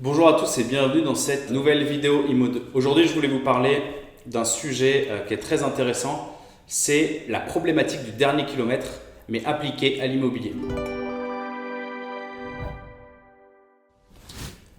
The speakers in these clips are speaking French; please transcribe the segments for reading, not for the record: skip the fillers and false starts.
Bonjour à tous et bienvenue dans cette nouvelle vidéo IMO2. Aujourd'hui, je voulais vous parler d'un sujet qui est très intéressant. C'est la problématique du dernier kilomètre, mais appliquée à l'immobilier.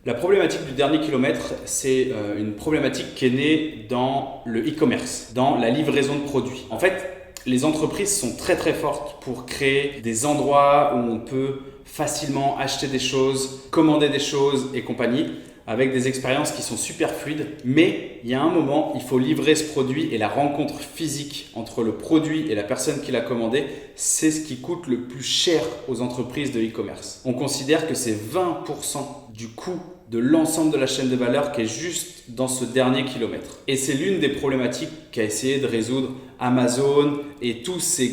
La problématique du dernier kilomètre, c'est une problématique qui est née dans le e-commerce, dans la livraison de produits. En fait, les entreprises sont très fortes pour créer des endroits où on peut facilement acheter des choses, commander des choses et compagnie, avec des expériences qui sont super fluides. Mais il y a un moment, il faut livrer ce produit et la rencontre physique entre le produit et la personne qui l'a commandé, c'est ce qui coûte le plus cher aux entreprises de e-commerce. On considère que c'est 20% du coût de l'ensemble de la chaîne de valeur qui est juste dans ce dernier kilomètre. Et c'est l'une des problématiques qu'a essayé de résoudre Amazon et tous ces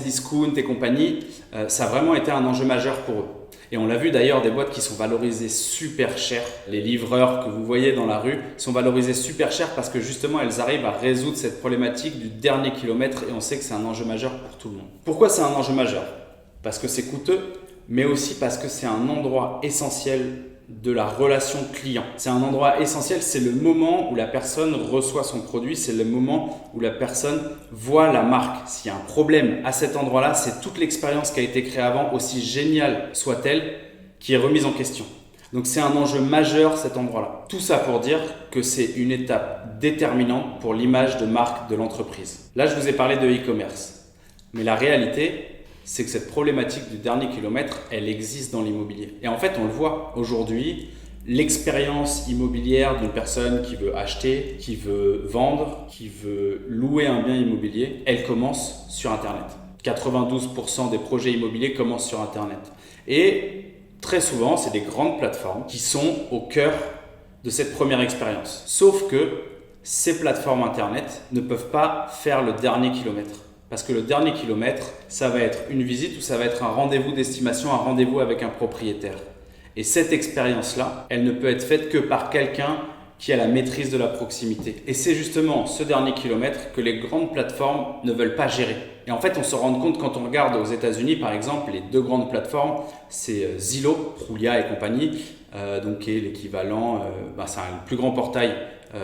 discounts et compagnie. Ça a vraiment été un enjeu majeur pour eux. Et on l'a vu d'ailleurs, des boîtes qui sont valorisées super cher. Les livreurs que vous voyez dans la rue sont valorisés super cher parce que justement elles arrivent à résoudre cette problématique du dernier kilomètre et on sait que c'est un enjeu majeur pour tout le monde. Pourquoi c'est un enjeu majeur? Parce que c'est coûteux, mais aussi parce que c'est un endroit essentiel de la relation client. C'est un endroit essentiel, c'est le moment où la personne reçoit son produit, c'est le moment où la personne voit la marque. S'il y a un problème à cet endroit-là, c'est toute l'expérience qui a été créée avant, aussi géniale soit-elle, qui est remise en question. Donc c'est un enjeu majeur cet endroit-là. Tout ça pour dire que c'est une étape déterminante pour l'image de marque de l'entreprise. Là, je vous ai parlé de e-commerce, mais la réalité, c'est que cette problématique du dernier kilomètre, elle existe dans l'immobilier. Et en fait, on le voit aujourd'hui, l'expérience immobilière d'une personne qui veut acheter, qui veut vendre, qui veut louer un bien immobilier, elle commence sur Internet. 92% des projets immobiliers commencent sur Internet. Et très souvent, c'est des grandes plateformes qui sont au cœur de cette première expérience. Sauf que ces plateformes Internet ne peuvent pas faire le dernier kilomètre. Parce que le dernier kilomètre, ça va être une visite ou ça va être un rendez-vous d'estimation, un rendez-vous avec un propriétaire. Et cette expérience-là, elle ne peut être faite que par quelqu'un qui a la maîtrise de la proximité. Et c'est justement ce dernier kilomètre que les grandes plateformes ne veulent pas gérer. Et en fait, on se rend compte quand on regarde aux États-Unis, par exemple, les deux grandes plateformes, c'est Zillow, Trulia et compagnie, donc qui est l'équivalent, c'est le plus grand portail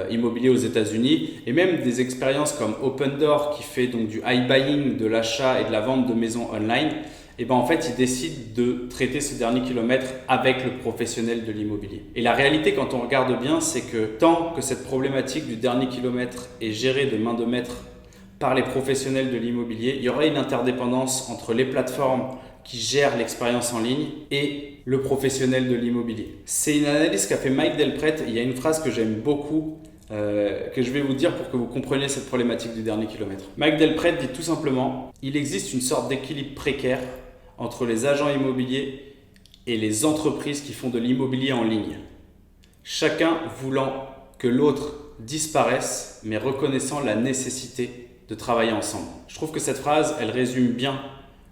immobilier aux États-Unis, et même des expériences comme Opendoor qui fait donc du iBuying, de l'achat et de la vente de maisons online. Et en fait, ils décident de traiter ce dernier kilomètre avec le professionnel de l'immobilier. Et la réalité, quand on regarde bien, c'est que tant que cette problématique du dernier kilomètre est gérée de main de maître par les professionnels de l'immobilier, il y aura une interdépendance entre les plateformes qui gèrent l'expérience en ligne et le professionnel de l'immobilier. C'est une analyse qu'a fait Mike Delpret. Il y a une phrase que j'aime beaucoup, que je vais vous dire pour que vous compreniez cette problématique du dernier kilomètre. Mike Delpret dit tout simplement « Il existe une sorte d'équilibre précaire entre les agents immobiliers et les entreprises qui font de l'immobilier en ligne. Chacun voulant que l'autre disparaisse, mais reconnaissant la nécessité de travailler ensemble. » Je trouve que cette phrase, elle résume bien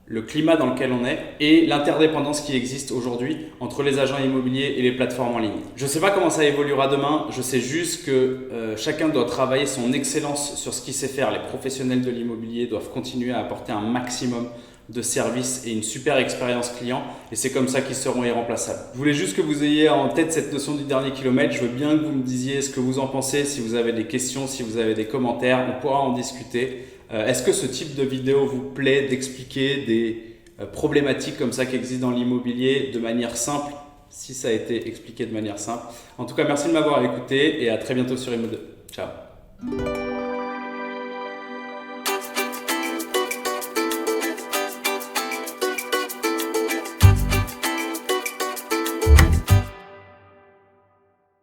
le climat dans lequel on est et l'interdépendance qui existe aujourd'hui entre les agents immobiliers et les plateformes en ligne. Je ne sais pas comment ça évoluera demain, je sais juste que chacun doit travailler son excellence sur ce qu'il sait faire. Les professionnels de l'immobilier doivent continuer à apporter un maximum de services et une super expérience client et c'est comme ça qu'ils seront irremplaçables. Je voulais juste que vous ayez en tête cette notion du dernier kilomètre. Je veux bien que vous me disiez ce que vous en pensez, si vous avez des questions, si vous avez des commentaires, on pourra en discuter. Est-ce que ce type de vidéo vous plaît, d'expliquer des problématiques comme ça qui existent dans l'immobilier de manière simple, si ça a été expliqué de manière simple? En tout cas, merci de m'avoir écouté et à très bientôt sur IMO2. Ciao.